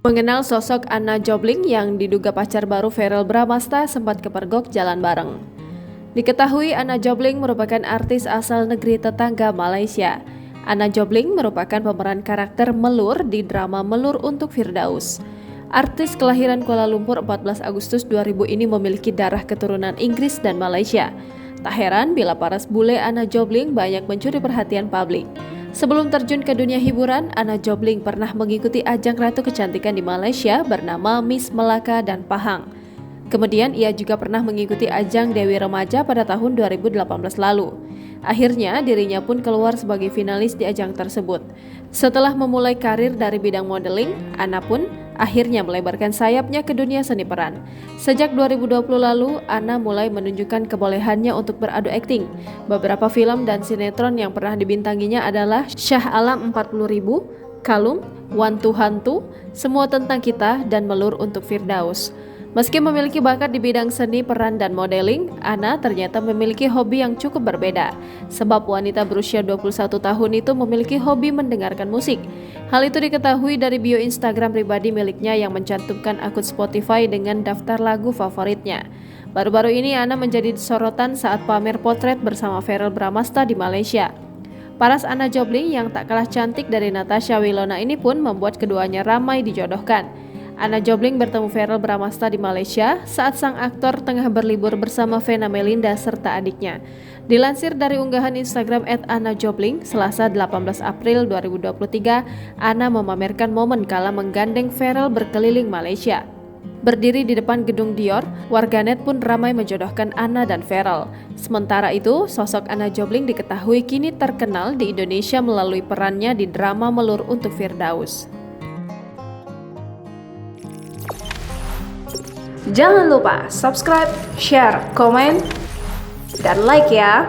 Mengenal sosok Anna Jobling yang diduga pacar baru Verrell Bramasta sempat kepergok jalan bareng. Diketahui Anna Jobling merupakan artis asal negeri tetangga Malaysia. Anna Jobling merupakan pemeran karakter Melur di drama Melur untuk Firdaus. Artis kelahiran Kuala Lumpur 14 Agustus 2000 ini memiliki darah keturunan Inggris dan Malaysia. Tak heran bila paras bule Anna Jobling banyak mencuri perhatian publik. Sebelum terjun ke dunia hiburan, Anna Jobling pernah mengikuti ajang Ratu Kecantikan di Malaysia bernama Miss Melaka dan Pahang. Kemudian ia juga pernah mengikuti ajang Dewi Remaja pada tahun 2018 lalu. Akhirnya dirinya pun keluar sebagai finalis di ajang tersebut. Setelah memulai karir dari bidang modeling, Anna pun akhirnya melebarkan sayapnya ke dunia seni peran. Sejak 2020 lalu, Anna mulai menunjukkan kebolehannya untuk beradu akting. Beberapa film dan sinetron yang pernah dibintanginya adalah Shah Alam 40.000, Kalung, Wantu Hantu, Semua Tentang Kita, dan Melur untuk Firdaus. Meski memiliki bakat di bidang seni, peran, dan modeling, Anna ternyata memiliki hobi yang cukup berbeda. Sebab wanita berusia 21 tahun itu memiliki hobi mendengarkan musik. Hal itu diketahui dari bio Instagram pribadi miliknya yang mencantumkan akun Spotify dengan daftar lagu favoritnya. Baru-baru ini Anna menjadi sorotan saat pamer potret bersama Verrell Bramasta di Malaysia. Paras Anna Jobling yang tak kalah cantik dari Natasha Wilona ini pun membuat keduanya ramai dijodohkan. Anna Jobling bertemu Verrell Bramasta di Malaysia saat sang aktor tengah berlibur bersama Vena Melinda serta adiknya. Dilansir dari unggahan Instagram @AnnaJobling, Selasa 18 April 2023, Anna memamerkan momen kala menggandeng Verrell berkeliling Malaysia. Berdiri di depan gedung Dior, warganet pun ramai menjodohkan Anna dan Verrell. Sementara itu, sosok Anna Jobling diketahui kini terkenal di Indonesia melalui perannya di drama Melur untuk Firdaus. Jangan lupa subscribe, share, komen, dan like ya.